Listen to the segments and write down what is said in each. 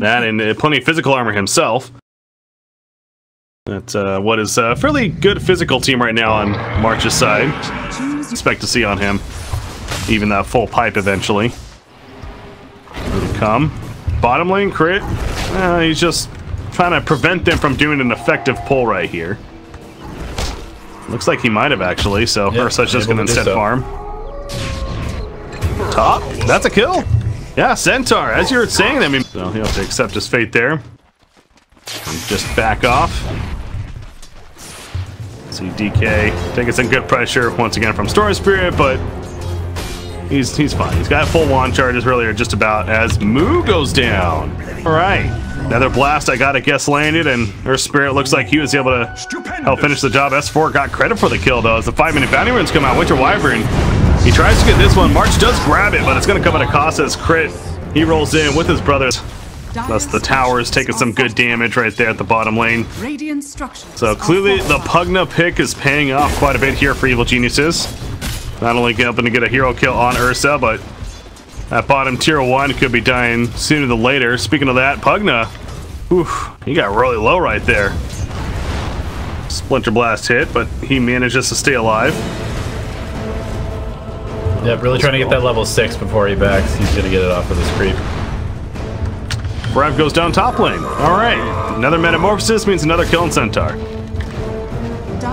That and plenty of physical armor himself. That's what is a fairly good physical team right now on March's side. Expect to see on him even that full pipe eventually. Here they come. Bottom lane crit. He's just trying to prevent them from doing an effective pull right here. Looks like he might have actually, so Ursa's just going to instead farm. Top. That's a kill. Yeah, Centaur. As you were saying, I mean, so he'll have to accept his fate there. And just back off. See DK taking some good pressure once again from Storm Spirit, but he's fine. He's got full wand charges earlier, just about as Moo goes down. All right, another blast I gotta guess landed, and her Spirit looks like he was able to help finish the job. S4 got credit for the kill though, as the 5-minute bounty runes come out. Winter Wyvern, he tries to get this one. March does grab it, but it's gonna come at a cost as crit. He rolls in with his brothers. Thus the towers taking some good damage right there at the bottom lane. So clearly the Pugna pick is paying off quite a bit here for Evil Geniuses. Not only helping to get a hero kill on Ursa, but that bottom tier 1 could be dying sooner than later. Speaking of that, Pugna, he got really low right there. Splinter Blast hit, but he manages to stay alive. Yeah, really trying to get that level 6 before he backs. He's gonna get it off of this creep. Rev goes down top lane. Alright, another Metamorphosis means another kill on Centaur.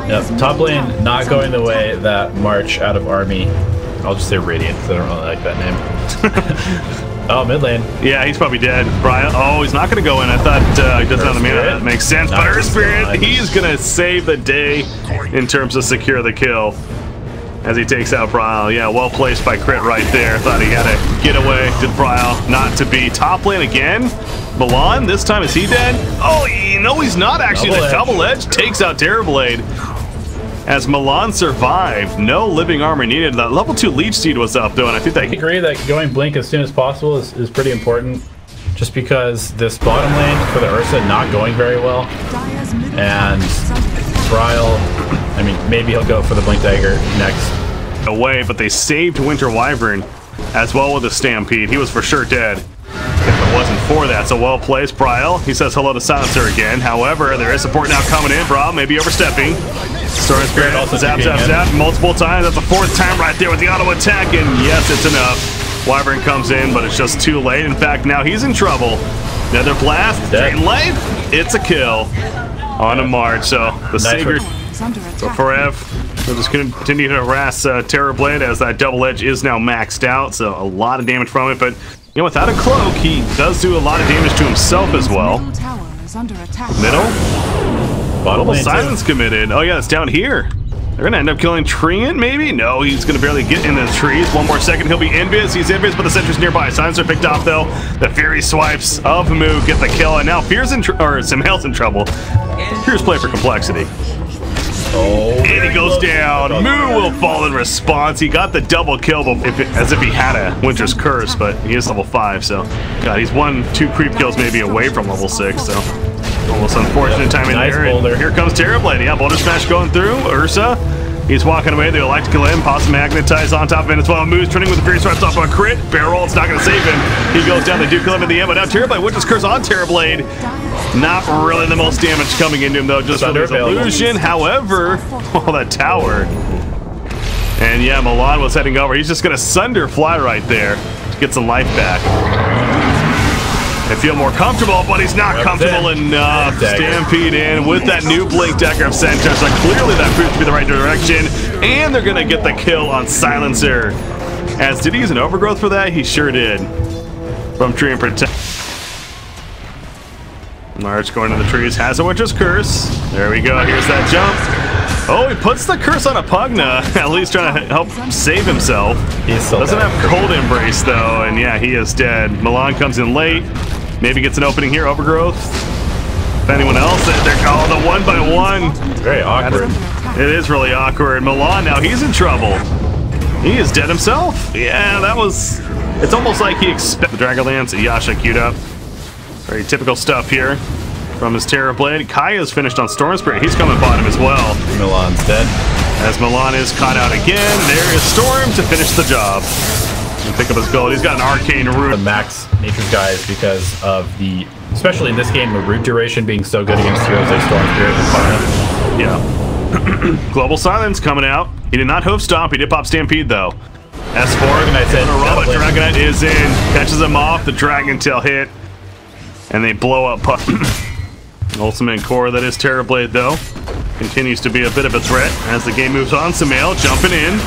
Yep, top lane not going the way that March out of Army. I'll just say Radiant because I don't really like that name. Oh, mid lane. Yeah, he's probably dead. Brian, oh, he's not going to go in. I thought he doesn't have the mana. That makes sense. But Earth Spirit, he's going to save the day in terms of secure the kill. As he takes out Brian. Yeah, well placed by Crit right there. Thought he had to get away. Did Brian not to be. Top lane again. Milan, this time is he dead? Oh, no, he's not actually. The double edge takes out Terrorblade. As Milan survived, no living armor needed. That level 2 Leech Seed was up though, and I think that I agree that going blink as soon as possible is pretty important. Just because this bottom lane for the Ursa not going very well, and Trial, I mean, maybe he'll go for the Blink Dagger next. Away, but they saved Winter Wyvern as well with the Stampede. He was for sure dead if it wasn't for that. So well placed, Brile. He says hello to Silencer again. However, there is support now coming in. Brile maybe overstepping. Storm Spirit also zap multiple times. That's the 4th time right there with the auto attack, and yes, it's enough. Wyvern comes in, but it's just too late. In fact, now he's in trouble. Another blast, drain life. It's a kill on a March. So the Savior for Ev. We're just going to continue to harass Terrorblade as that double edge is now maxed out. So a lot of damage from it, but you know, without a cloak, he does do a lot of damage to himself as well. Middle. Bottle silence committed. Oh yeah, it's down here. They're gonna end up killing Treant, maybe? No, he's gonna barely get in the trees. 1 more second, he'll be envious. He's envious, but the sentry's nearby. Silencer picked off though. The Fury swipes of Moo get the kill, and now Fear's in Simhel's in trouble. Fear's play for complexity. Oh, and he goes down. Moo will fall in response. He got the double kill as if he had a Winter's Curse, but he is level 5, so God, he's 1-2 creep kills maybe away from level 6, so almost unfortunate timing there. And here comes Terrorblade. Yeah, Boulder Smash going through. Ursa, he's walking away. The Electrical Limb, possibly magnetized on top of it as well. Moo's turning with the Fury Swipes off a crit. Barrel, it's not going to save him. He goes down the Duke Limb in the end, but now Terrorblade, Winter's Curse on Terrorblade. Not really the most damage coming into him though, just for his illusion. However, oh, that tower. And yeah, Milan was heading over. He's just going to Sunder Fly right there to get some life back. I feel more comfortable, but he's not comfortable enough. Stampede in with that new Blink Dagger of Centaur. So clearly that proved to be the right direction. And they're going to get the kill on Silencer. As did he use an Overgrowth for that? He sure did. From Tree and Protect. March going to the trees, has a Winter's Curse. There we go, here's that jump. Oh, he puts the curse on a Pugna, at least trying to help save himself. Doesn't have Cold Embrace though, and yeah, he is dead. Milan comes in late, maybe gets an opening here, Overgrowth. If anyone else, they're called a 1-by-1. It's very awkward. It is really awkward. Milan now, he's in trouble. He is dead himself. Yeah, that was, it's almost like he expected the Dragonlance, Yasha queued up. Very typical stuff here from his Terrorblade. Kaya's finished on Storm Spirit. He's coming bottom as well. Milan's dead. As Milan is caught out again, there is Storm to finish the job. And pick up his gold. He's got an Arcane Rune. The max Nature's Guys because of the especially in this game, with root duration being so good against heroes like Storm Spirit and Fire. Yeah. Global Silence coming out. He did not hoof stomp. He did pop Stampede though. S4. Dragonite is in. Catches him off. The Dragon Tail hit. And they blow up Puck. Ultimate Core, that is Terrorblade though. Continues to be a bit of a threat as the game moves on. Sumail jumping in.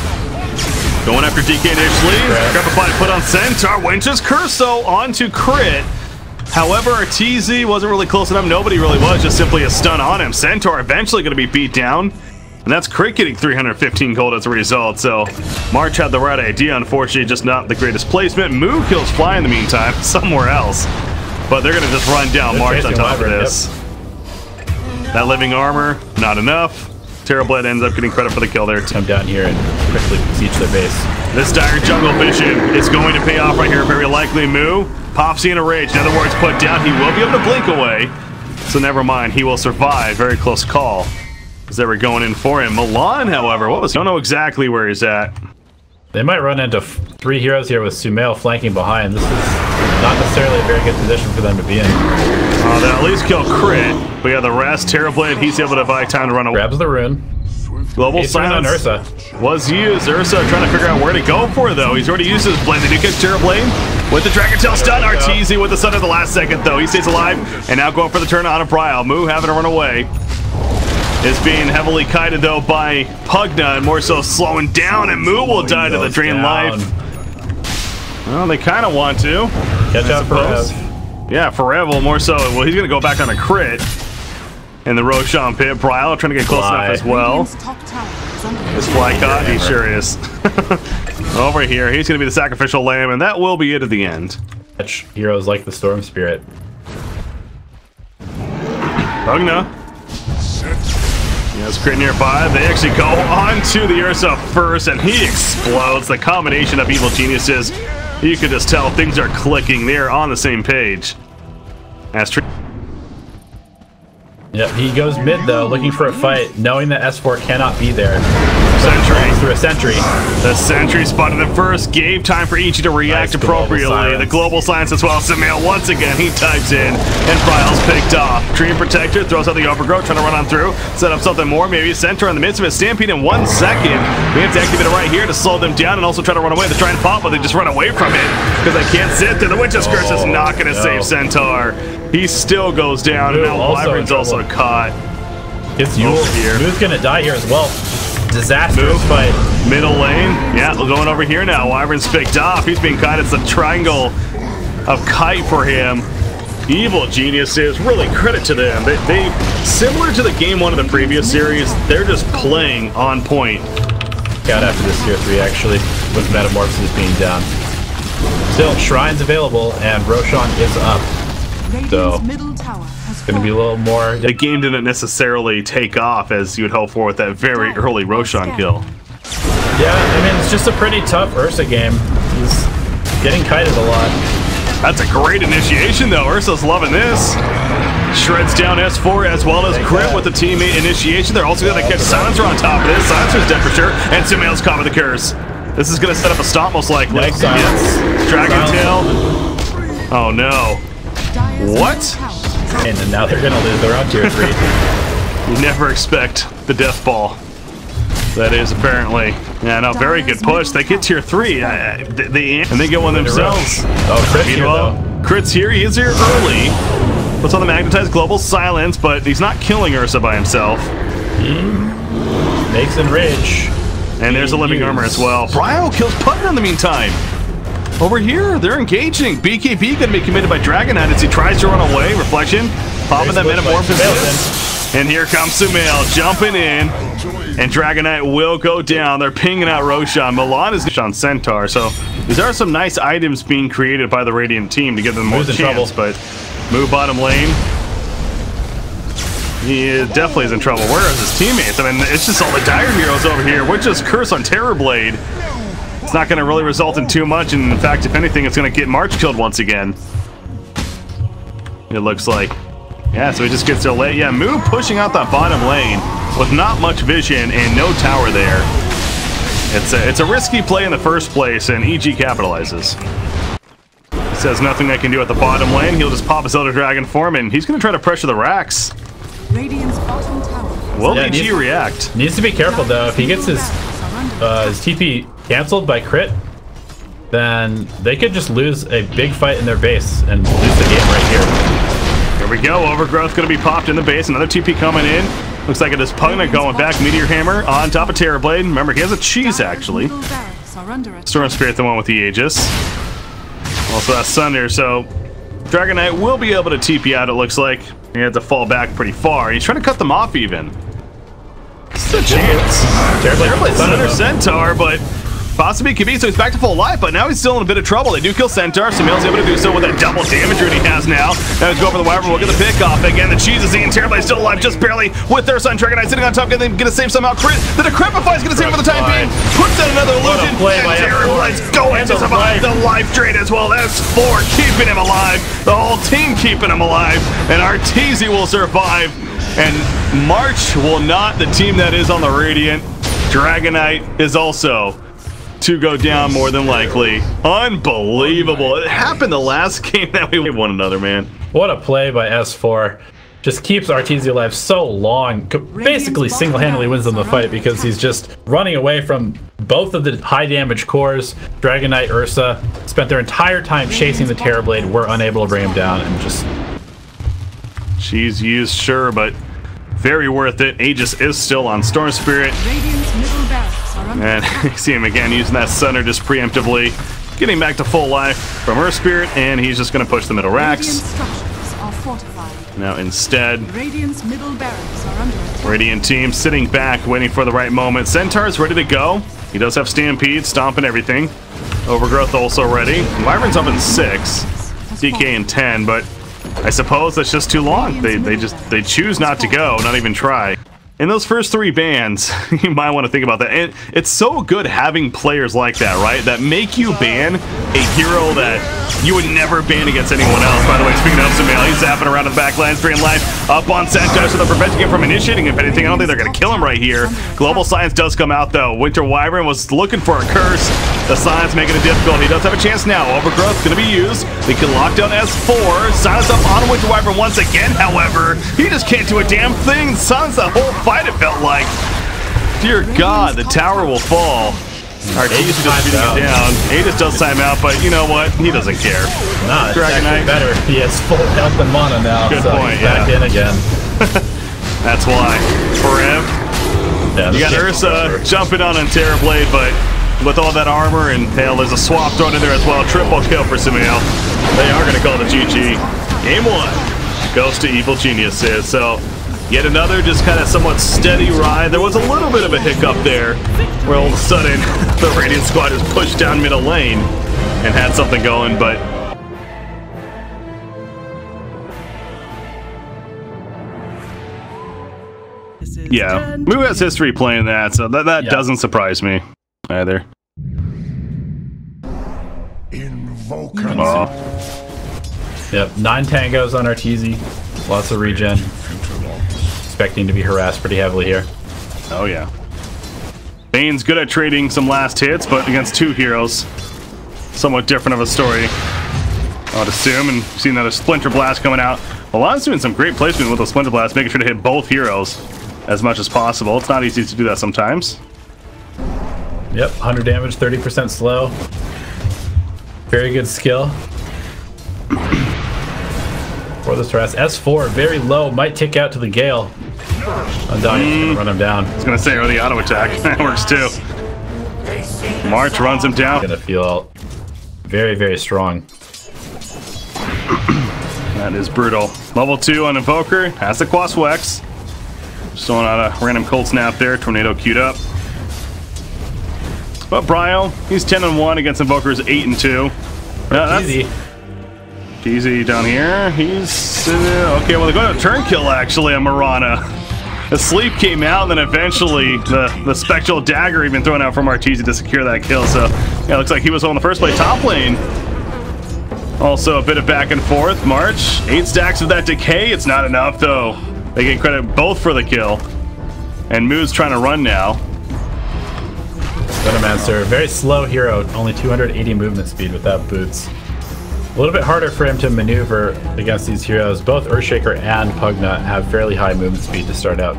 Going after DK initially. Grab a body put on Centaur. Winches Curso onto crit. However, TZ wasn't really close enough. Nobody really was. Just simply a stun on him. Centaur eventually going to be beat down. And that's crit getting 315 gold as a result. So March had the right idea. Unfortunately, just not the greatest placement. Moo kills Fly in the meantime somewhere else. But they're going to just run down March on top of this. Yep. That living armor, not enough. Terrorblade ends up getting credit for the kill there. Come down here and quickly siege their base. This dire jungle vision is going to pay off right here. Very likely Moo. Popsy in a rage. In other words, put down. He will be able to blink away. So never mind. He will survive. Very close call. As they were going in for him. Milan, however, don't know exactly where he's at. They might run into 3 heroes here with Sumail flanking behind. This is not necessarily a very good position for them to be in. They'll at least kill crit. But yeah, the rest, Terrorblade, he's able to buy time to run away. Grabs the rune. Global Silence on Ursa was used. Ursa trying to figure out where to go for though. He's already used his blade. Did he catch Terrorblade? With the Dragon Tail stun. Arteezy with the stun at the last second though. He stays alive. And now going for the turn on a Brile. Moo having to run away. Is being heavily kited though by Pugna, and more so slowing down, and Moo will die to the drain life. Well, they kind of want to. Catch out for Rev. Yeah, for Rev, more so. Well, he's going to go back on a crit. In the Roshan pit. Brile trying to get close enough as well. Is Fly caught? He sure is. Over here, he's going to be the sacrificial lamb, and that will be it at the end. Catch heroes like the Storm Spirit. Pugna. Yes, crit nearby. They actually go on to the Ursa first, and he explodes. The combination of evil geniuses, you could just tell things are clicking. They're on the same page. Yep, he goes mid though, looking for a fight, knowing that S4 cannot be there. Sentry. Through a sentry. The sentry spotted him first, gave time for Ichi to react appropriately. The global silence as well. Sumail once again, he types in, and Brile's picked off. Tree Protector throws out the overgrowth, trying to run on through, set up something more, maybe a Centaur in the midst of it. Stampede in 1 second. We have to activate it right here to slow them down and also try to run away. They try and pop, but they just run away from it because they can't sit there. The Witch's Curse is not going to save Centaur. He still goes down, and now Wyvern's also caught. It's Yule here. Moo's gonna die here as well. Disastrous fight. Middle lane. Yeah, we're going over here now. Wyvern's picked off. He's being caught. It's a triangle of kite for him. Evil geniuses, really credit to them. They similar to the game 1 of the previous series, they're just playing on point. Got after this tier 3 actually, with Metamorphosis being down. Still, Shrine's available, and Roshan is up. So, it's going to be a little more... The game didn't necessarily take off as you would hope for with that very early Roshan kill. Yeah, I mean, it's just a pretty tough Ursa game. He's getting kited a lot. That's a great initiation, though. Ursa's loving this. Shreds down S4 as well as Crit with the teammate initiation. They're also going to catch Silencer on top of this. Silencer's dead for sure, and Sumail's caught with the curse. This is going to set up a stomp most likely. Yes. Dragon Tail. Oh, no. What? And now they're gonna lose their own tier 3. You never expect the death ball. That is apparently. Yeah, no, very good push. They get tier 3. And they get one themselves. Oh, Crit's here though. Crit's here. He is here early. Puts on the magnetized global silence, but he's not killing Ursa by himself. He makes enrage. And there's a living armor as well. Brile kills Putner in the meantime. Over here, they're engaging. BKB going to be committed by Dragonite as he tries to run away. Reflection, popping that Metamorphosis. And here comes Sumail jumping in. And Dragonite will go down. They're pinging out Roshan. Milan is on Centaur. So these are some nice items being created by the Radiant team to give them more chance. But Moo bottom lane. He definitely is in trouble. Where is his teammates? I mean, it's just all the dire heroes over here. Witch's Curse on Terrorblade. It's not going to really result in too much, and in fact, if anything, it's going to get March killed once again. It looks like. Yeah, so he just gets there late. Yeah, Moo pushing out that bottom lane with not much vision and no tower there. It's a risky play in the first place, and EG capitalizes. Says nothing I can do at the bottom lane. He'll just pop his Elder Dragon form, and he's going to try to pressure the racks. Radiant's bottom tower. Will BG react? Needs to be careful though. If he gets his TP canceled by crit, then they could just lose a big fight in their base and lose the game right here. Here we go. Overgrowth going to be popped in the base. Another TP coming in. Looks like it is Pugna going back. Meteor Hammer on top of Terrorblade. Remember, he has a cheese actually. Storm Spirit, the one with the Aegis. Also that Sunder, so Dragon Knight will be able to TP out, it looks like. He had to fall back pretty far. He's trying to cut them off even. It's a chance. Terrorblade Sunder Centaur, but possibly could be, so he's back to full life, but now he's still in a bit of trouble. They do kill Centaur, so Mail's able to do so with that double damage route he has now. Now he's going for the Wyvern, we'll get the pick off again. The cheese is eating, Terrorblade still alive, just barely, with their son Dragon Knight sitting on top, gonna save somehow. Crit, the Decrepify is gonna save for the time being. Puts out another illusion, and Terrorblade's going to survive the life drain as well. That's 4 keeping him alive, the whole team keeping him alive, and Arteezy will survive, and March will not, the team that is on the Radiant. Dragon Knight is also to go down more than likely. Unbelievable. It happened the last game that we won another, man. What a play by S4. Just keeps Arteezy alive so long. Basically single-handedly wins them the fight because he's just running away from both of the high damage cores. Dragon Knight, Ursa spent their entire time chasing the Terrorblade. We're unable to bring him down and just... She's used, sure, but very worth it. Aegis is still on Storm Spirit. And you see him again using that Sunder just preemptively. Getting back to full life from Earth Spirit, and he's just going to push the middle racks. Now instead, Radiant team sitting back, waiting for the right moment. Centaur's ready to go. He does have Stampede, Stomp, and everything. Overgrowth also ready. Wyvern's up in 6. DK in 10, but I suppose that's just too long. They choose not to go, not even try. In those first 3 bans, you might want to think about that. And it's so good having players like that, right? That make you ban a hero that you would never ban against anyone else. By the way, speaking of Sumail, he's zapping around in the back line, stream life up on Centaur, so they're preventing him from initiating. If anything, I don't think they're going to kill him right here. Global Science does come out, though. Winter Wyvern was looking for a curse. The Science making it difficult. He does have a chance now. Overgrowth going to be used. They can lock down S4. Silence up on Winter Wyvern once again, however. He just can't do a damn thing. Silence the whole fight, it felt like. Dear God, the tower will fall. Arteezy just beating it down. Aegis does time out, but you know what? He doesn't care. Nah, it's actually better. He has full health and mana now. Good so point, he's back in again. That's why. For him. Yeah, you got Ursa jumping on Terrorblade, but with all that armor and hell, there's a swap thrown in there as well. Triple kill for Sumail. They are going to call it a GG. Game 1 goes to Evil Geniuses. So yet another just kind of somewhat steady ride. There was a little bit of a hiccup there where all of a sudden the Radiant squad is pushed down middle lane and had something going, but yeah, Moo has history playing that, so that doesn't surprise me either. Yep, 9 tangos on Arteezy. Lots of regen. Expecting to be harassed pretty heavily here. Oh yeah. Bane's good at trading some last hits, but against 2 heroes, somewhat different of a story, I would assume. And seeing that a Splinter Blast coming out. Alon's doing some great placement with the Splinter Blast, making sure to hit both heroes as much as possible. It's not easy to do that sometimes. Yep, 100 damage, 30% slow. Very good skill. For this harass. S4, very low, might tick out to the Gale. Undying's gonna run him down. I was gonna say, or the auto attack. That works too. March runs him down. Gonna feel very, very strong. That is brutal. Level 2 on Invoker. Has the Quaswex. Just throwing out a random cold snap there. Tornado queued up. But Bryo, he's 10-1 against Invokers 8-2. Easy. Easy down here. He's okay. Well, they're going to turn kill actually on Mirana. The sleep came out, and then eventually the spectral dagger even thrown out from Arteezy to secure that kill. So yeah, looks like he was on the first play top lane. Also a bit of back and forth. March 8 stacks of that decay. It's not enough though. They get credit both for the kill. And Moo's trying to run now. Venomancer, very slow hero. Only 280 movement speed without boots. A little bit harder for him to maneuver against these heroes. Both Earthshaker and Pugnut have fairly high movement speed to start out.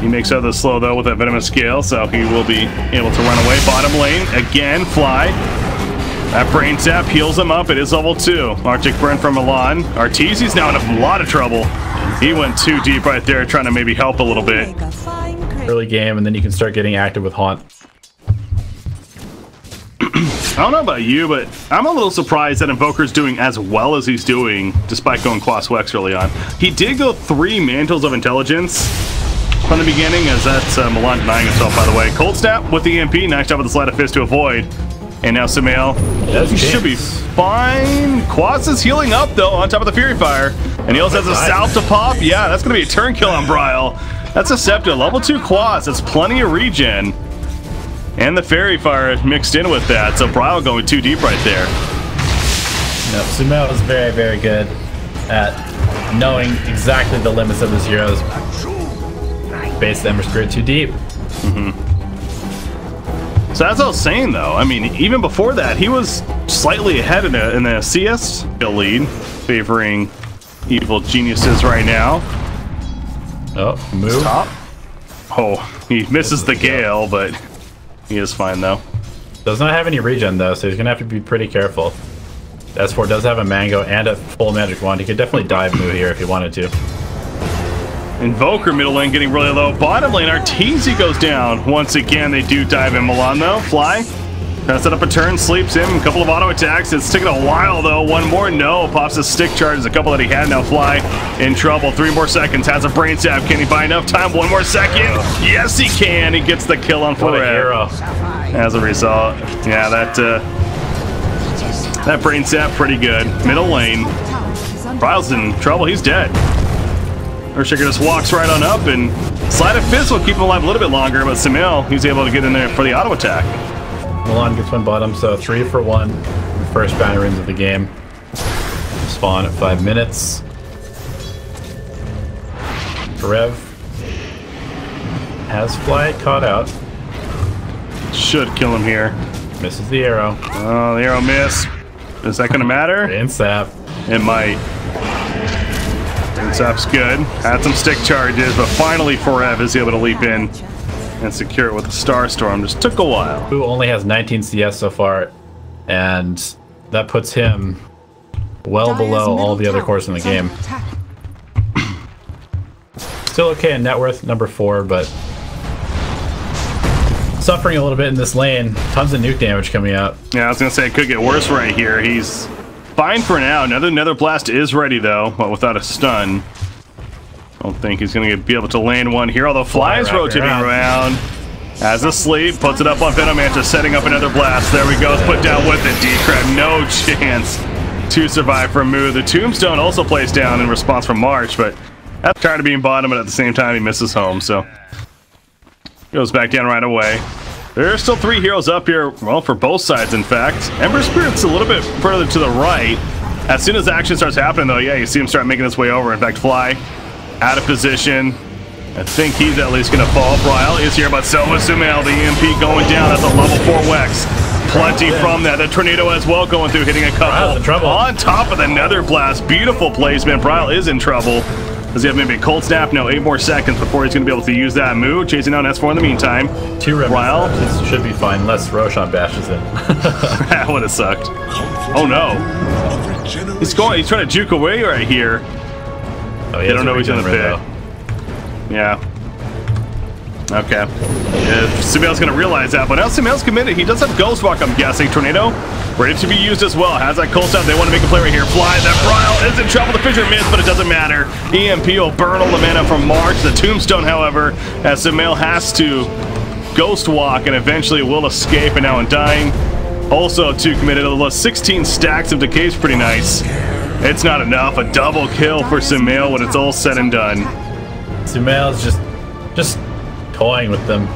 He makes out the slow though with that Venomous Scale, so he will be able to run away. Bottom lane, again, Fly. That Brain Zap heals him up. It is level 2. Arctic Burn from Milan. Arteezy's now in a lot of trouble. He went too deep right there, trying to maybe help a little bit. Early game, and then you can start getting active with Haunt. I don't know about you, but I'm a little surprised that Invoker's doing as well as he's doing, despite going Quas Wex early on. He did go 3 Mantles of Intelligence from the beginning, as that's Milan denying himself, by the way. Cold Snap with the EMP, nice job with the Sleight of Fist to avoid. And now Sumail, he should be fine. Quas is healing up, though, on top of the Fury Fire. And he also has a Salve to pop. Yeah, that's going to be a turn kill on Bryle. That's a Scepter. Level 2 Quas. That's plenty of regen. And the Fairy Fire mixed in with that. So Bryle going too deep right there. No, Sumail is very, very good at knowing exactly the limits of his heroes. Base the Ember Spirit too deep. So as I was saying, though, I mean, even before that, he was slightly ahead in the CS lead, favoring Evil Geniuses right now. Oh, move. Top. Oh, he misses the Gale, but he is fine, though. Does not have any regen, though, so he's going to have to be pretty careful. S4 does have a Mango and a full Magic Wand. He could definitely dive Moo here if he wanted to. Invoker middle lane getting really low. Bottom lane, Arteezy goes down. Once again, they do dive in Milan, though. Fly. Trying to set up a turn, sleeps him. A couple of auto attacks. It's taking a while, though. One more, no. Pops his stick charges. A couple that he had. Now Fly in trouble. 3 more seconds. Has a Brain Zap. Can he buy enough time? 1 more second. Yes, he can. He gets the kill on Forever. As a result, yeah, that Brain Zap pretty good. Middle lane. Bryle's in trouble. He's dead. Earthshaker just walks right on up, and Sleight of Fist will keep him alive a little bit longer, but Sumail, he's able to get in there for the auto attack. Milan gets 1 bottom, so 3 for 1. The first banner runes of the game. Spawn at 5 minutes. Rev has Fly caught out. Should kill him here. Misses the arrow. Oh, the arrow miss. Is that going to matter? And Sap. It might. Sap's good. Had some stick charges, but finally Forev is able to leap in and secure it with a Star Storm. Just took a while. Who only has 19 CS so far, and that puts him well below all the other cores in the game. Still okay in net worth, number 4, but suffering a little bit in this lane. Tons of nuke damage coming out. Yeah, I was going to say it could get worse right here. He's fine for now. Another Nether Blast is ready, though, but without a stun. I don't think he's going to be able to land one here, although Fly's rotating around. Has a sleep, puts it up on Venomancer, setting up another blast. There we go, it's put down with it. D-Crab, no chance to survive from Moo. The Tombstone also plays down in response from March, but that's tired of being bottom, and at the same time, he misses home, so goes back down right away. There are still 3 heroes up here, well, for both sides, in fact. Ember Spirit's a little bit further to the right. As soon as action starts happening, though, yeah, you see him start making his way over. In fact, Fly out of position. I think he's at least going to fall. Bryle is here, but so is Sumail. The EMP going down. That's a level 4 Wex. Plenty from that. The Tornado as well going through, hitting a couple. On top of the Nether Blast. Beautiful placement. Bryle is in trouble. Does he have maybe a Cold Snap? No, 8 more seconds before he's going to be able to use that move. Chasing down S4 in the meantime. 2 Bryle should be fine, unless Roshan bashes it. That would have sucked. Oh no. He's trying to juke away right here. Oh, they don't know he's in the pit. Yeah. Okay. Sumail's going to realize that, but now Sumail's committed. He does have Ghost Walk, I'm guessing. Tornado ready to be used as well. Has that Cold Snap. They want to make a play right here. Fly. That Bryle is in trouble. The Fissure missed, but it doesn't matter. EMP will burn all the mana from March. The Tombstone, however, as Sumail has to Ghost Walk and eventually will escape, and now Undying also too committed. 16 stacks of Decay is pretty nice. It's not enough. A double kill for Sumail when it's all said and done. Sumail's just toying with them.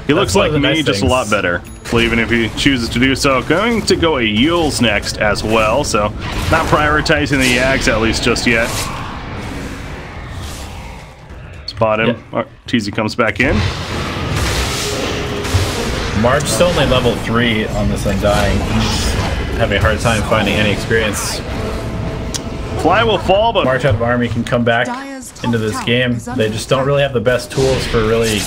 He looks like me, just a lot better. Even if he chooses to do so. Going to go a Yules next as well, so not prioritizing the Yags at least just yet. Spot him. Yep. Teasy comes back in. March still only level 3 on this Undying. He's having a hard time finding any experience. Fly will fall, but Marchoutofarmy can come back into this game. They just don't really have the best tools for really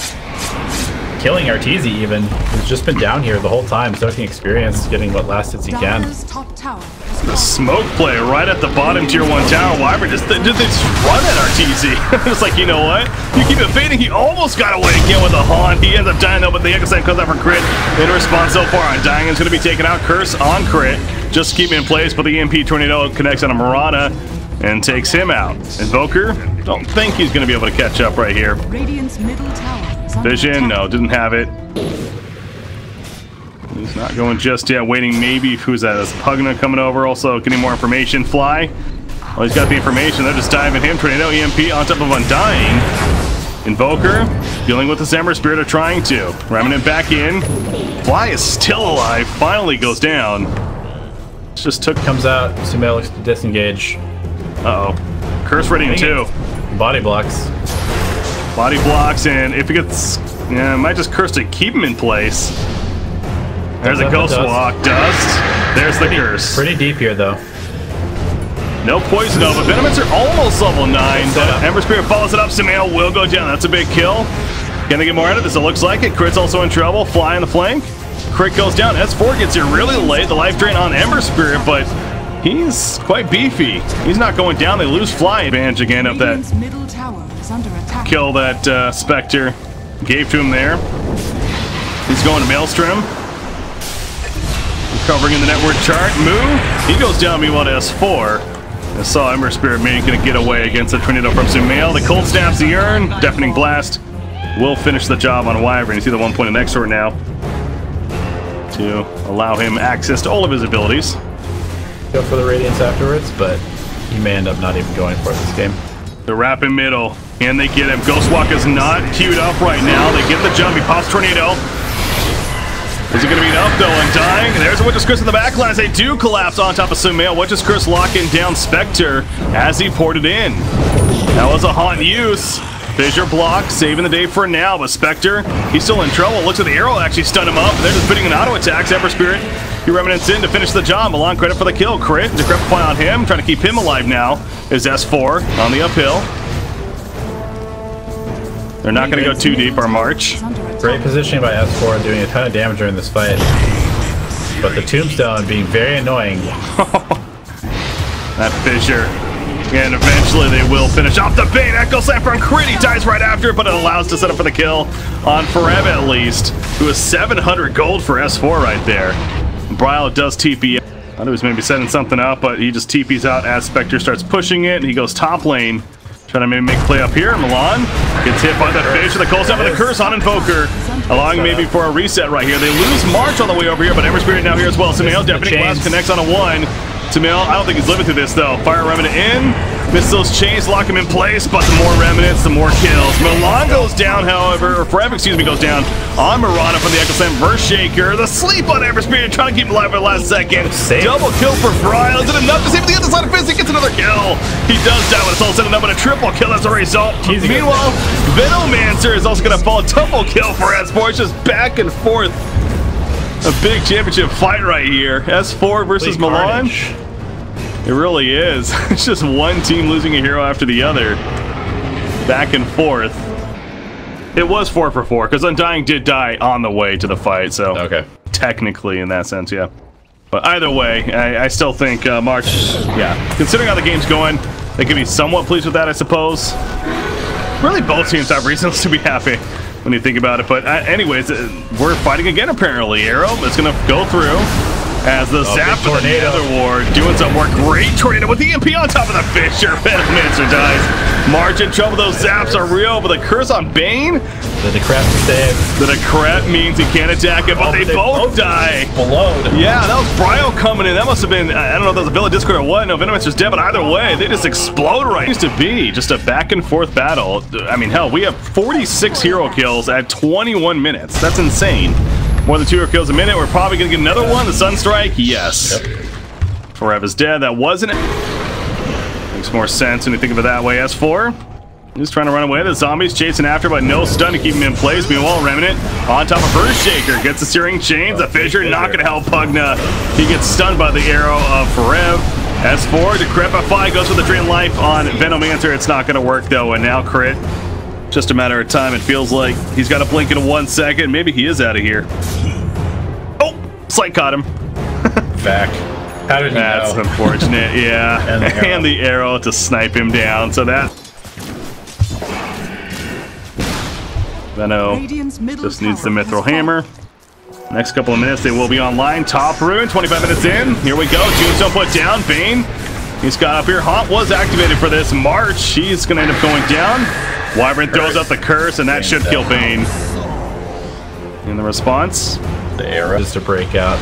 killing Arteezy even. He's just been down here the whole time, soaking experience, getting what last hits he can. The smoke play right at the bottom tier 1 tower. Wyvern just, they just run at Arteezy. It's like, you know what? You keep it fading. He almost got away again with a haunt. He ends up dying though, but the Echo Slam comes out for crit. In response so far, Undying is going to be taken out. Curse on crit. Just keep him in place, but the EMP Tornado connects on a Marana and takes him out. Invoker, don't think he's going to be able to catch up right here. Radiant's middle tower is under Vision, attack. no, didn't have it. He's not going just yet, waiting maybe. Who's that? That's Pugna coming over, also getting more information. Fly. Well, he's got the information. They're just diving him. Tornado EMP on top of Undying. Invoker dealing with the Ember Spirit, or trying to. Remnant back in. Fly is still alive. Finally goes down. Just comes out. Sumail looks to disengage. Uh-oh. Curse ready in 2. Body blocks. Body blocks, and if he gets... Yeah, might just curse to keep him in place. There's a Ghost Walk. Dust. There's the curse. Pretty deep here, though. No Poison Nova. Venoments are almost level 9. The Ember Spirit follows it up. Sumail will go down. That's a big kill. Can they get more out of this? It looks like it. Crit's also in trouble. Fly on the flank. Crit goes down. S4 gets here really late. The life drain on Ember Spirit, but he's quite beefy. He's not going down. They lose Fly advantage again of that Radiant's middle tower is under attack. kill that Spectre gave to him there. He's going to Maelstrom. Covering in the network chart. Move. He goes down meanwhile to S4. I saw Ember Spirit making a getaway against the Tornado from Sumail. The Cold Snaps the urn. Deafening Blast will finish the job on Wyvern. You see the 1 point in Exor now to allow him access to all of his abilities. Go for the Radiance afterwards, but he may end up not even going for it this game. The wrap in middle, and they get him. Ghostwalk is not queued up right now. They get the jump. He pops Tornado. Is it going to be enough, though? Undying. There's a Witch's Curse in the back line as they do collapse on top of Sumail. Witch's Curse locking down Spectre as he poured it in. That was a haunt use. Fissure block, saving the day for now, but Spectre, he's still in trouble. Looks at the arrow, actually stun him up. They're just putting an auto attack. Ember Spirit, he remnants in to finish the job. Milan credit for the kill. Crit, Decrepify on him, trying to keep him alive now. Is S4 on the uphill. They're not going to go too deep, our March. Great positioning by S4, doing a ton of damage during this fight. But the Tombstone being very annoying. That Fissure. And eventually they will finish off the bait. Echo Slam from Crit. He dies right after it, but it allows to set up for the kill on Forever at least. Who is 700 gold for S4 right there. Bryle does TP. I thought he was maybe setting something up, but he just TPs out as Spectre starts pushing it. He goes top lane. Trying to maybe make a play up here. Milan gets hit by that fish. The cold snap with the curse on Invoker. Allowing maybe for a reset right here. They lose March on the way over here, but Ember Spirit now here as well. Sumail, Deafening Blast connects on a 1. Sumail, I don't think he's living through this though. Fire Remnant in. Miss those chains, lock him in place, but the more Remnants, the more kills. Milan goes down, however, or Forever, excuse me, goes down on Marana from the Echo Slam verse Shaker. The sleep on Ember Spirit, trying to keep him alive for the last second. Double kill for Bryle. Is it enough to save the other side of Fizz? He gets another kill. He does die when it's all said and done, but a triple kill as a result. Meanwhile, Venomancer is also going to fall. Double kill for S4. It's just back and forth. A big championship fight right here. S4 versus Milan. It really is. It's just one team losing a hero after the other. Back and forth. It was 4 for 4, because Undying did die on the way to the fight, so okay. Technically in that sense, yeah. But either way, I still think March, yeah, considering how the game's going, they can be somewhat pleased with that, I suppose. Really, both teams have reasons to be happy when you think about it. But anyways, we're fighting again, apparently. Arrow is going to go through. As the zap of the Nether Ward doing some work. Great Tornado with the EMP on top of the Fissure. Venomancer dies. March in trouble. Those zaps are real, but the curse on Bane. The Decrep save. The Decrep means he can't attack it, but they both die. Explode. Yeah, that was Bryle coming in. That must have been, I don't know if that was a Villa Discord or what. No, Venomancer's dead, but either way, they just explode right. It used to be just a back and forth battle. I mean, hell, we have 46 hero kills at 21 minutes. That's insane. More than 2 hero kills a minute. We're probably going to get another one. The Sunstrike, yes. Yep. Forever's dead. That wasn't it. Makes more sense when you think of it that way. S4 He's trying to run away. The zombies chasing after, but no stun to keep him in place. Meanwhile, Remnant on top of Earthshaker gets the searing chains. The Fissure not going to help Pugna. He gets stunned by the arrow of Rev. S4 to Crepify goes with the Drain Life on Venomancer. It's not going to work though, and now crit. Just a matter of time. It feels like he's got a blink in 1 second. Maybe he is out of here. Oh, Slight caught him. Back. How did he That's know? unfortunate, yeah. And the arrow to snipe him down. So that Veno just needs the Mithril Hammer. Next couple of minutes, they will be online. Top Rune, 25 minutes in. Here we go. Tombstone put down. Bane, he's got up here. Haunt was activated for this. March, he's going to end up going down. Wyvern throws out the curse, and that should kill Bane. In the response, the arrow is to break out.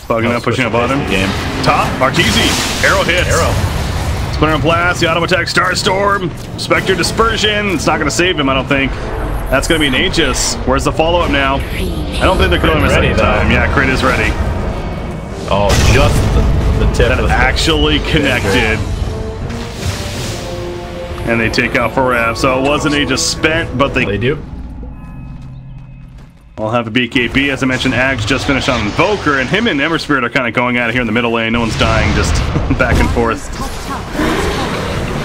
Bugging up, pushing up bottom. Top, Arteezy, arrow hits. Splinter Blast, the auto attack, Starstorm, Spectre Dispersion. It's not going to save him, I don't think. That's going to be an Aegis. Where's the follow-up now? I don't think they're killing him a second time. Yeah, crit is ready. Oh, just the tip. That actually connected. And they take out Forev. So it wasn't Aegis spent, but they do. I'll have a BKB. As I mentioned, Ags just finished on Invoker, and him and Ember Spirit are kind of going at it here in the middle lane. No one's dying, just back and forth.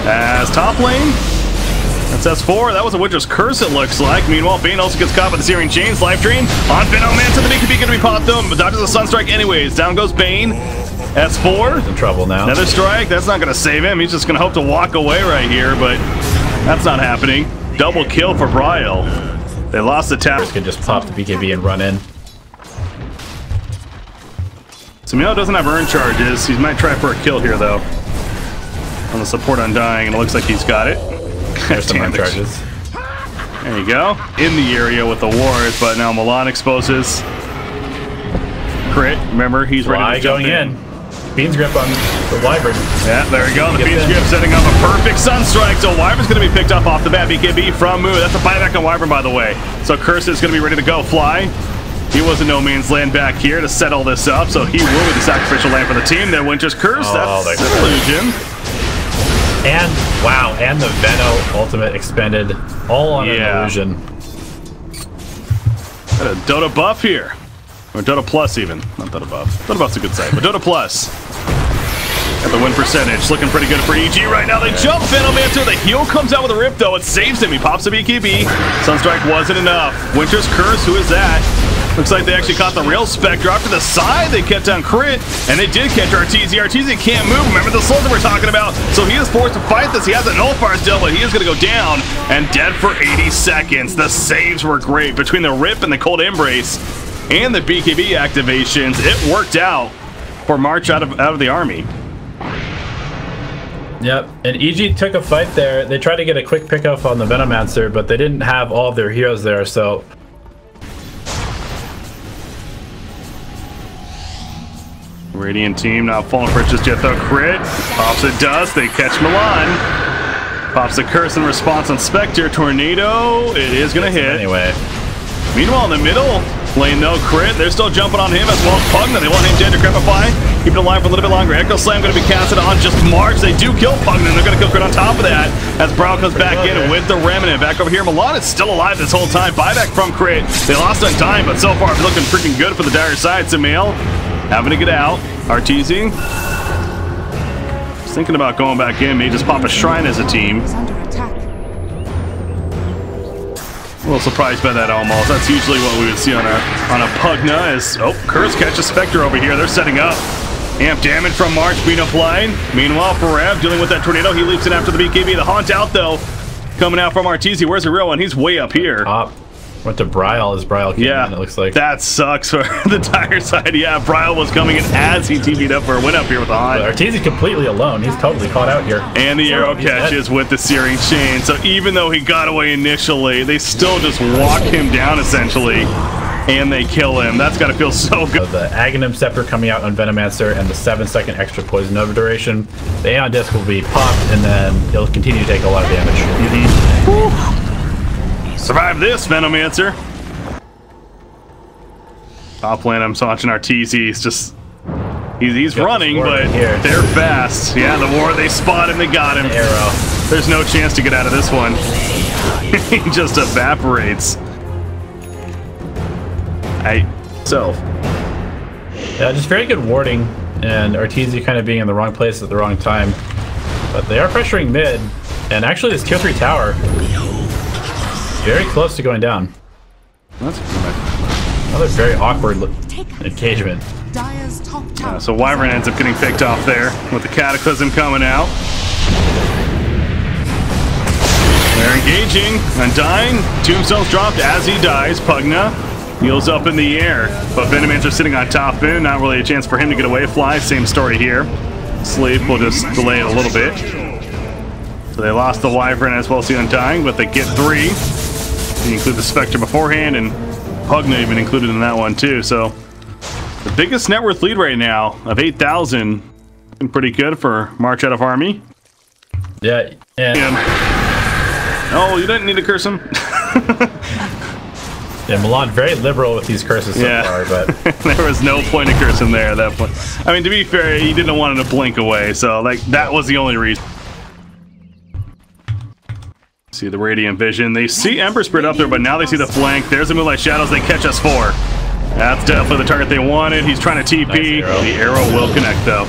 As top lane, that's S4. That was a Witcher's Curse, it looks like. Meanwhile, Bane also gets caught by the Searing Chains. Life Drain on Venomancer. The BKB going to be popped though, but dodges the Sunstrike anyways. Down goes Bane. S4. He's in trouble now. Another strike. That's not going to save him. He's just going to hope to walk away right here, but that's not happening. Double kill for Bryle. They lost the tap. Could just pop the BKB and run in. Sumiel doesn't have urn charges. He might try for a kill here, though. On the support undying, and it looks like he's got it. There's some urn charges. There you go. In the area with the wards, but now Milan exposes. Crit. Remember, he's ready to jump in. Fiend's Grip on the Wyvern. Yeah, there we go. The Fiend's Grip setting up a perfect Sunstrike. So Wyvern's going to be picked up off the bat. BKB from Moo. That's a buyback on Wyvern, by the way. So Curse is going to be ready to go. Fly. He was in no man's land back here to set all this up. So he will be the sacrificial lamb for the team. Then Winter's Curse. That's an illusion. And, wow, and the Veno ultimate expended. All on an illusion. Got a Dota buff here. Or Dota Plus even. Not Dota Buff. Dota Buff's a good site, but Dota Plus. Got the win percentage. Looking pretty good for EG right now. They jump Venomancer. The heal comes out with a rip though. It saves him. He pops a BKB. Sunstrike wasn't enough. Winter's Curse, who is that? Looks like they actually caught the real Spectre. Off to the side, they kept on crit, and they did catch Arteezy. Arteezy can't move. Remember the souls that we're talking about. So he is forced to fight this. He has a nullifier still, but he is going to go down and dead for 80 seconds. The saves were great between the rip and the cold embrace. And the BKB activations, it worked out for March out of the army. Yep, and EG took a fight there. They tried to get a quick pickup on the Venomancer, but they didn't have all of their heroes there, so... Radiant team not falling for it just yet though. Crit, pops it dust, they catch Milan. Pops the Curse in response on Spectre. Tornado, it is going to hit. Anyway. Meanwhile, in the middle lane, no crit. They're still jumping on him as well as Pugna. They want him dead to Crepify. Keep it alive for a little bit longer. Echo Slam going to be casted on just March. They do kill Pugna, and they're going to kill crit on top of that as Brow comes back in with the Remnant. Back over here, Milan is still alive this whole time. Buyback from crit. They lost on time, but so far looking freaking good for the dire side. Sumail having to get out. Arteezy thinking about going back in. Maybe just pop a Shrine as a team. A little surprised by that almost. That's usually what we would see on a Pugna. Is Curse catches Spectre over here. They're setting up. Amp damage from March being applied. Meanwhile, Forev dealing with that tornado. He leaps in after the BKB. The Haunt out though. Coming out from Arteezy. Where's the real one? He's way up here. Went to Bryle as Bryle came in, it looks like. That sucks for the dire side. Yeah, Bryle was coming in as he TV'd up for a win up here with the Haunt. Arteezy's completely alone. He's totally caught out here. And the arrow catches with the Searing Chain. So even though he got away initially, they still just walk him down essentially. And they kill him. That's got to feel so good. The Aghanim Scepter coming out on Venomancer and the 7-second extra poison over duration. The Aeon Disc will be popped and then it'll continue to take a lot of damage. Survive this, Venomancer. Top lane, I'm watching Arteezy. He's just He's running, but they're fast. Yeah, the war, they spot him, they got him. Arrow. There's no chance to get out of this one. He just evaporates. Yeah, just very good warding, and Arteezy kind of being in the wrong place at the wrong time. But they are pressuring mid, and actually this tier 3 tower very close to going down. That's another very awkward engagement. Yeah, so Wyvern ends up getting picked off there with the Cataclysm coming out. They're engaging. Undying. Tombstone's dropped as he dies. Pugna heals up in the air, but Venomans are sitting on top of him. Not really a chance for him to get away. Fly, same story here. Sleep will just delay it a little bit. So they lost the Wyvern as well as the Undying, but they get 3. You include the Spectre beforehand, and Pugna even included in that one too. So the biggest net worth lead right now of 8,000. Pretty good for Marchoutofarmy. Yeah, and oh, you didn't need to curse him. Yeah, Milan very liberal with these curses so far, but there was no point in cursing there at that point. I mean, to be fair, he didn't want him to blink away, so like that was the only reason. See the Radiant Vision. They see Ember Spirit up there, but now they see the flank. There's the Moonlight Shadows. They catch S4. That's definitely the target they wanted. He's trying to TP. Nice the arrow will connect though.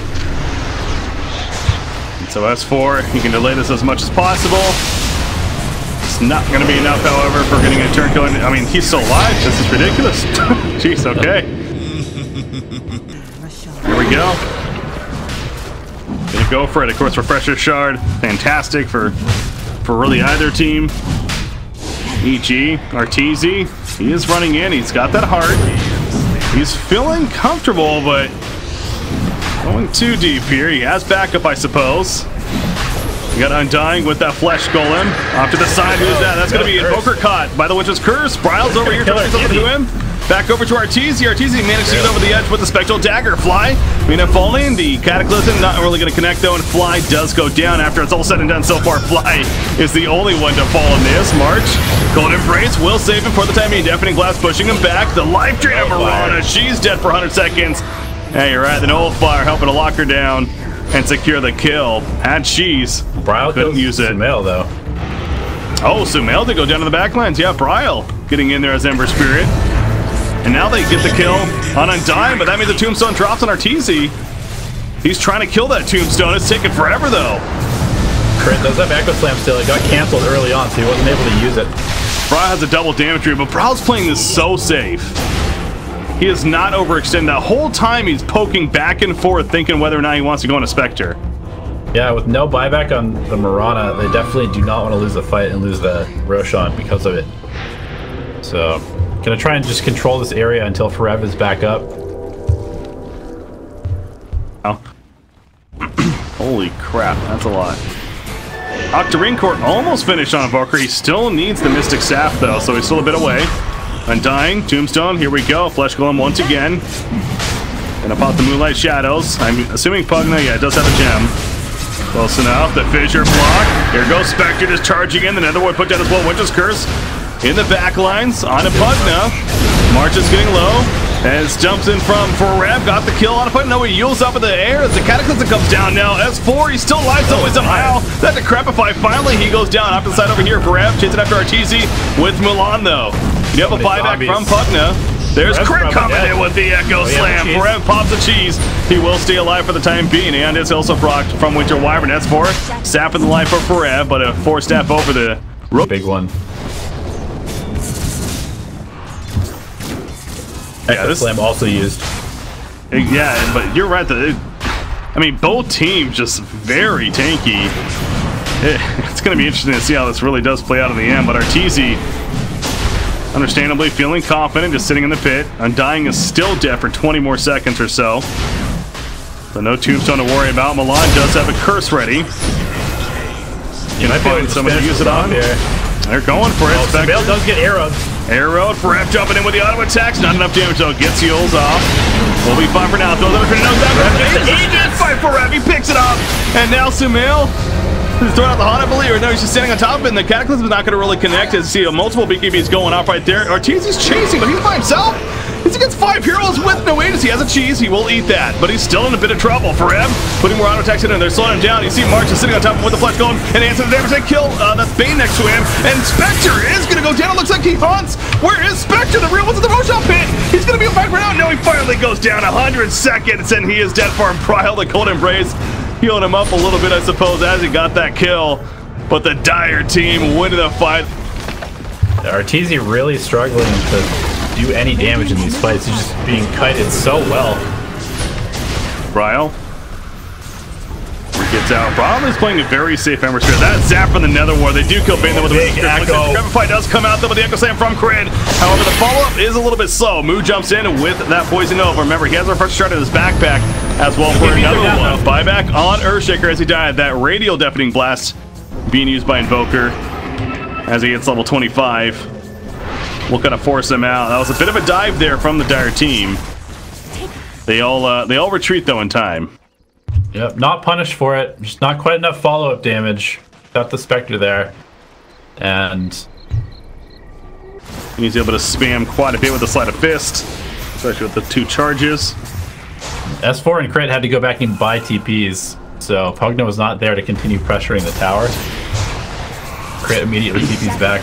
And so S4, he can delay this as much as possible. It's not going to be enough, however, for getting a turn kill. I mean, he's still alive. This is ridiculous. Jeez, okay. Here we go. Gonna go for it. Of course, Refresher Shard. Fantastic for really either team. E.g. Arteezy. He is running in. He's got that heart. He's feeling comfortable, but going too deep here. He has backup, I suppose. We got Undying with that Flesh Golem. Off to the side, who's that? That's going to be Invoker caught by the Witch's Curse. Bryle's over here trying to get to him. Back over to Arteezy. Arteezy managed to get over the edge with the Spectral Dagger. Fly, falling. The Cataclysm not really going to connect though, and Fly does go down after it's all said and done so far. Fly is the only one to fall in this. March, Golden Embrace will save him for the time being. Deafening Blast pushing him back. The Life Drain of Marana. She's dead for 100 seconds. Hey, you're right. The Nullifier helping to lock her down and secure the kill. Had Cheese. Bryle couldn't use it. Sumail though. Oh, Sumail did go down to the backlines. Yeah, Bryle getting in there as Ember Spirit. And now they get the kill on Undying, but that means the Tombstone drops on Arteezy. He's trying to kill that Tombstone. It's taking forever though. Crit does have Echo Slam still. It got canceled early on, so he wasn't able to use it. Bryle has a double damage rate, but Bryle's playing this so safe. He is not overextended. The whole time he's poking back and forth, thinking whether or not he wants to go on a Spectre. Yeah, with no buyback on the Marana, they definitely do not want to lose the fight and lose the Roshan because of it. So, gonna try and just control this area until Forev is back up. Oh. Holy crap, that's a lot. Octarine Court almost finished on Evoker. He still needs the Mystic Staff though, so he's still a bit away. Undying, Tombstone, here we go. Flesh Golem once again. Gonna pop the Moonlight Shadows. I'm assuming Pugna, yeah, it does have a gem. Close enough, the Fissure block. Here goes Spectre just charging in. The Netherwood put down as well. Witch's Curse in the back lines on a Pugna. March is getting low. And jumps in from Forev, got the kill on a Pugna. No, he yields up in the air as the Cataclysm comes down now. S4, he's still alive, so somehow. That Decrepify, finally he goes down. Off to the side over here, Forev chasing after Arteezy with Mulan though. You have a buyback from Pugna. There's Crit coming in with the Echo Slam. Forev pops the cheese. He will stay alive for the time being, and is also procced from Winter Wyvern. S4, sapping the life for Forev, but a 4-step over the rope. Big one. Yeah, this Slam also used. Yeah, but you're right. I mean, both teams just very tanky. It's going to be interesting to see how this really does play out in the end, but Arteezy, understandably feeling confident, just sitting in the pit. Undying is still dead for 20 more seconds or so. So no Tombstone to worry about. Milan does have a curse ready. You might find someone to use it on. They're going for it. Sumail does get arrowed. Arrowed. Forev jumping in with the auto attacks. Not enough damage though. Gets heals off. We'll be fine for now. Throws over for the nose. Aegis fight for Forev. He picks it up. And now Sumail is throwing out the hot, I believe. Or no, he's just standing on top of it, and the Cataclysm is not going to really connect. As you see multiple BKBs going off right there. Arteezy's chasing, but he's by himself. He's against 5 heroes with no agency. He has a cheese. He will eat that, but he's still in a bit of trouble. For him, putting more auto attacks in, and they're slowing him down. You see March is sitting on top of him with the flash going and answering the damage. They kill that Bane next to him, and Spectre is going to go down. It looks like he haunts. Where is Spectre? The real one's in the motion pit. He's going to be back right now. No, he finally goes down. 100 seconds, and he is dead for him. Prial, the cold embrace, healing him up a little bit, I suppose, as he got that kill. But the Dire team winning the fight. Arteezy really struggling to do any damage in these fights. He's just being kited so well. Prial gets out. Prial is playing a very safe Ember Spirit. That zap from the Nether War. They do kill Bane with a big echo. Gravified does come out though with the Echo Slam from Crid. However, the follow-up is a little bit slow. Moo jumps in with that Poison Nova. Remember, he has a fresh start in his backpack as well for another one. Buyback on Earthshaker as he died. That Radial Deafening Blast being used by Invoker as he gets level 25. We'll kind of force him out. That was a bit of a dive there from the Dire team. They all retreat though in time. Yep, not punished for it. Just not quite enough follow-up damage. Got the Spectre there. And he's able to spam quite a bit with the Sleight of Fist, especially with the 2 charges. S4 and Crit had to go back and buy TPs, so Pugna was not there to continue pressuring the tower. Crit immediately TPs back.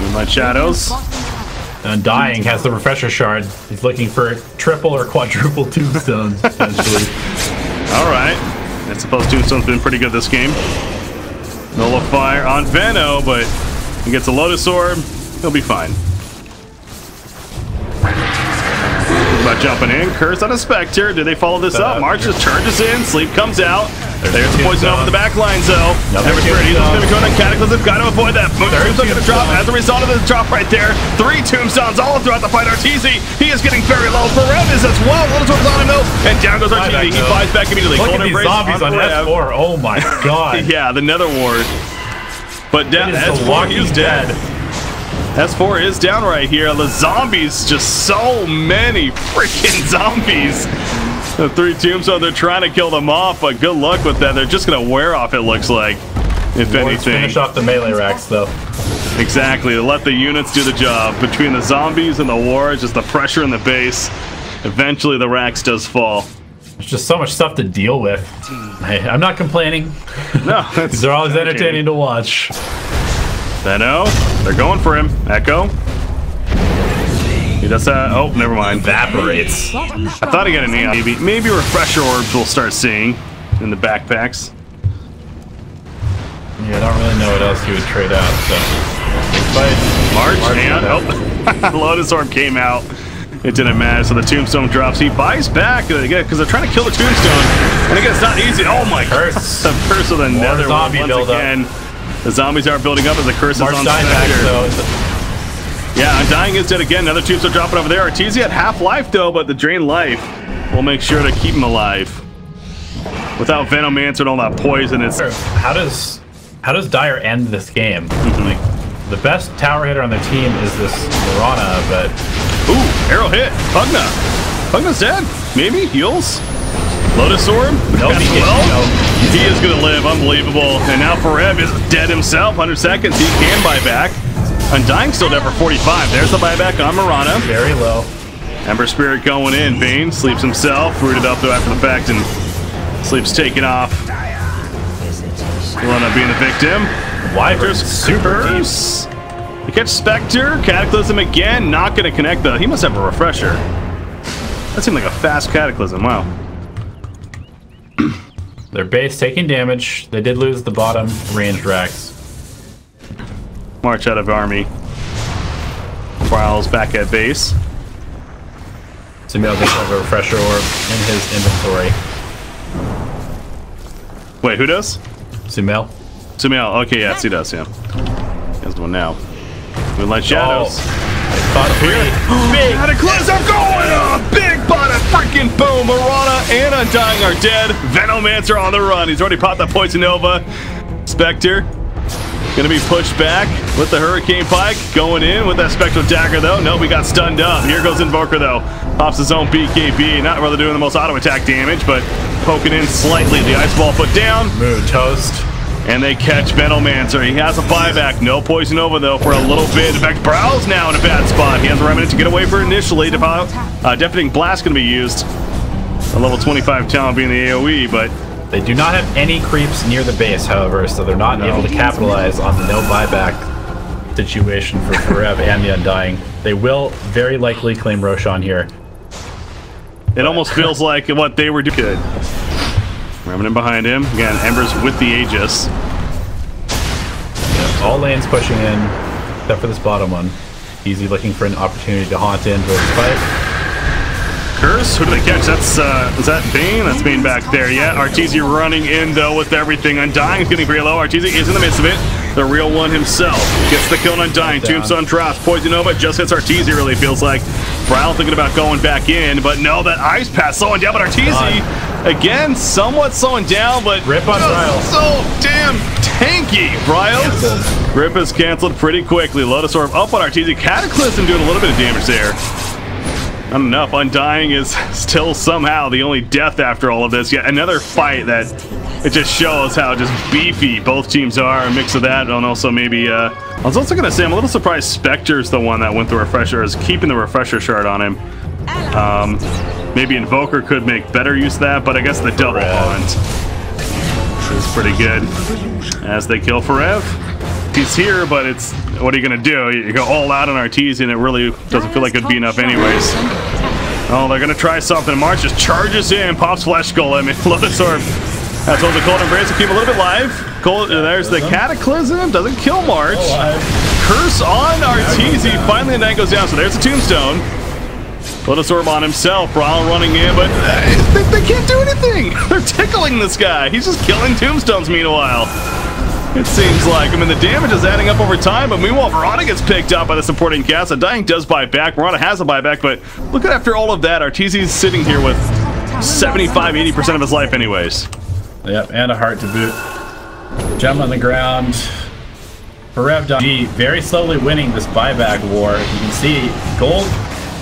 Moonlight Shadows. Undying has the refresher shard. He's looking for triple or quadruple tombstones, potentially. Alright. I suppose Tombstone's been pretty good this game. Nullifier on Veno, but he gets a Lotus Orb. He'll be fine. About jumping in. Curse on a Spectre. Do they follow this up? March just charges in. Sleep comes out. There's Poison over the back lines, though. Every spirit, he's going to go on Cataclysm. Got to avoid that. Tombstone's going to drop as a result of the drop right there. 3 Tombstones all throughout the fight. Arteezy, he is getting very low. Forev is as well. Little Orb's on him, though. And down goes Arteezy. He flies back immediately. Look at these zombies on S4. Oh my god. Yeah, the Nether Ward. But down S4, he's dead. S4 is down right here. The zombies, just so many freaking zombies. The 3 Tombstones, they're trying to kill them off, but good luck with that. They're just going to wear off, it looks like, if anything. Finish off the melee racks, though. Exactly. Let the units do the job. Between the zombies and the war, just the pressure in the base, eventually the racks does fall. There's just so much stuff to deal with. Hey, I'm not complaining. No, they're always entertaining to watch. Veno, they're going for him. Echo. He does that. Oh, never mind. Evaporates. I thought he got an neon. Maybe refresher orbs we'll start seeing in the backpacks. Yeah, I don't really know what else he would trade out. So, March and Lotus Orb came out. It didn't matter. So the Tombstone drops. He buys back again because they're trying to kill the Tombstone. And again, it's not easy. Oh my curse! The curse of the Nether once again. The zombies are building up as the curse is on Spectre. Yeah, Undying is dead again. Another Tombstone dropping over there. Arteezy at half life though, but the drain life will make sure to keep him alive. Without Venomancer and all that poison, it's how does Dire end this game? Like, the best tower hitter on their team is this Mirana, but ooh, arrow hit. Pugna. Pugna's dead. Maybe heals. Lotus Orb. Nope, he is gonna live. Unbelievable. And now Forev is dead himself. 100 seconds. He can buy back. Undying still dead for 45. There's the buyback on Mirana. Very low. Ember Spirit going in. Bane sleeps himself. Rooted up though after the fact, and Sleep's taken off. Will end up being the victim. Wyvern's super deep. You catch Spectre. Cataclysm again. Not going to connect though. He must have a refresher. That seemed like a fast Cataclysm. Wow. Their base taking damage. They did lose the bottom ranged racks. March out of army. Prowls back at base. Sumail does have a refresher orb in his inventory. Wait, who does? Sumail. Sumail. Okay, yes, he does. Yeah. He has one now. Moonlight Shadows. Big Cataclysm going on! Big bottom freaking boom! Mirana and Undying are dead. Venomancer on the run. He's already popped that Poison Nova. Spectre gonna be pushed back with the Hurricane Pike. Going in with that Spectral Dagger though. No, we got stunned up. Here goes Invoker though. Pops his own BKB. Not really doing the most auto attack damage, but poking in slightly. The Ice Ball put down. Moon toast. And they catch Venomancer. He has a buyback. No Poison Nova, though, for a little bit. In fact, Brow's now in a bad spot. He has a remnant to get away for initially. Deafening Blast going to be used. A level 25 talent being the AoE, but... They do not have any creeps near the base, however, so they're not able to capitalize on the no buyback situation for Forev and the Undying. They will very likely claim Roshan here. It almost feels like what they were doing. Good. Remnant behind him. Again, Ember's with the Aegis. Yeah, all lanes pushing in, except for this bottom one. Easy looking for an opportunity to haunt in for his fight. Curse? Who do they catch? That's, is that Bane? That's Bane back there. Yeah, Arteezy running in, though, with everything. Undying's getting pretty low. Arteezy is in the midst of it. The real one himself gets the kill on Undying. Tombstone drops. Poison Nova just hits Arteezy, really feels like. Brown thinking about going back in, but no, that Ice Pass slowing down. But Arteezy, again, somewhat slowing down, but Rip on Bryle. So damn tanky. Bryle. Rip is canceled pretty quickly. Lotus Orb up on Arteezy. Cataclysm doing a little bit of damage there. Not enough. Undying is still somehow the only death after all of this. Yet another fight that it just shows how just beefy both teams are. A mix of that, and also maybe I was also gonna say I'm a little surprised Spectre's the one that went the refresher, is keeping the refresher shard on him. Maybe Invoker could make better use of that, but I guess the double hunt is pretty good as they kill Forev. He's here, but it's, what are you gonna do? You go all out on Arteezy and it really doesn't feel like it'd be enough anyways. Oh, they're gonna try something. March just charges in, pops Flesh Golem, and Lotus Orb. That's all the Cold Embrace will keep a little bit live. There's the Cataclysm, doesn't kill March. Curse on Arteezy, finally the night goes down, so there's the Tombstone. Lotus Orb on himself, Brawl running in, but they can't do anything. They're tickling this guy. He's just killing Tombstones meanwhile. It seems like. I mean, the damage is adding up over time, but meanwhile, Murata gets picked up by the supporting cast. Undying does buy back. Murata has a buyback, but look at after all of that, Arteezy's sitting here with 75–80% of his life anyways. Yep, and a heart to boot. Gem on the ground. Forev G very slowly winning this buyback war. You can see gold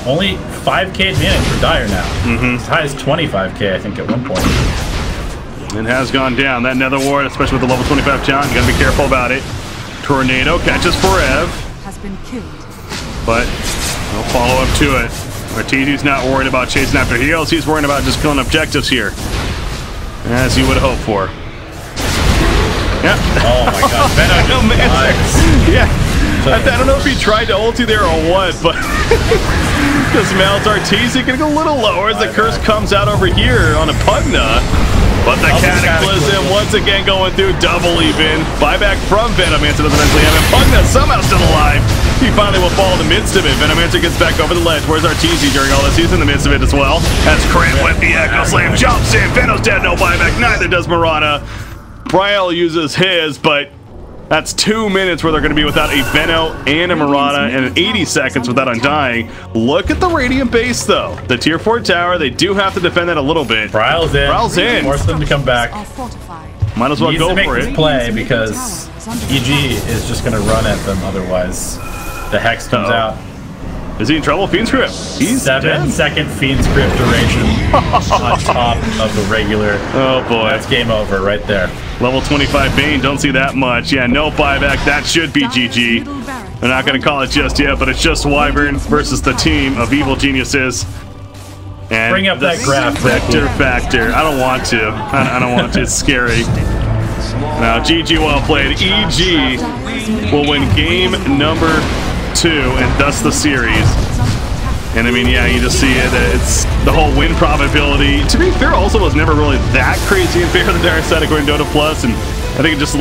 only 5k advantage for Dire now. As high as 25k, I think, at one point. It has gone down. That Nether Ward, especially with the level 25 challenge, you gotta be careful about it. Tornado catches Forev. Has been killed. But no follow-up to it. Arteezy's not worried about chasing after heals. He's worried about just killing objectives here, as you would hope for. Yeah. Oh my god, Venom. Yeah. I don't know if he tried to ulti there or what, but just melts Arteezy can go a little lower as the curse comes out over here on a Pugna. But the Cataclysm once again going through double even. Buyback from Venomancer doesn't eventually have him. Pugna somehow still alive. He finally will fall in the midst of it. Venomancer gets back over the ledge. Where's Arteezy during all this? He's in the midst of it as well. As Crit with the Echo Slam jumps in. Veno's dead, no buyback. Neither does Murata. Bryle uses his, but that's 2 minutes where they're going to be without a Veno and a Murata, and 80 seconds without Undying. Look at the Radiant base, though. The tier 4 tower, they do have to defend that a little bit. Bryle's in. Bryle's in. Force them to come back. Might as well go for it. Play because EG is just going to run at them otherwise. The Hex comes out. Is he in trouble? Fiend's Grip. He's 7-second Fiend's Grip duration on top of the regular. Oh boy. That's game over right there. Level 25 Bane, don't see that much. Yeah, no buyback. That should be GG. They're not going to call it just yet, but it's just Wyvern versus the team of evil geniuses. And bring up that graph. Vector factor. I don't want to. I don't want to. It's scary. Now, GG well played. EG will win game number 2 and thus the series. And I mean, yeah, you just see it. It's the whole win probability. To be fair, also was never really that crazy in favor of the Dire side according to Dota Plus, and I think it just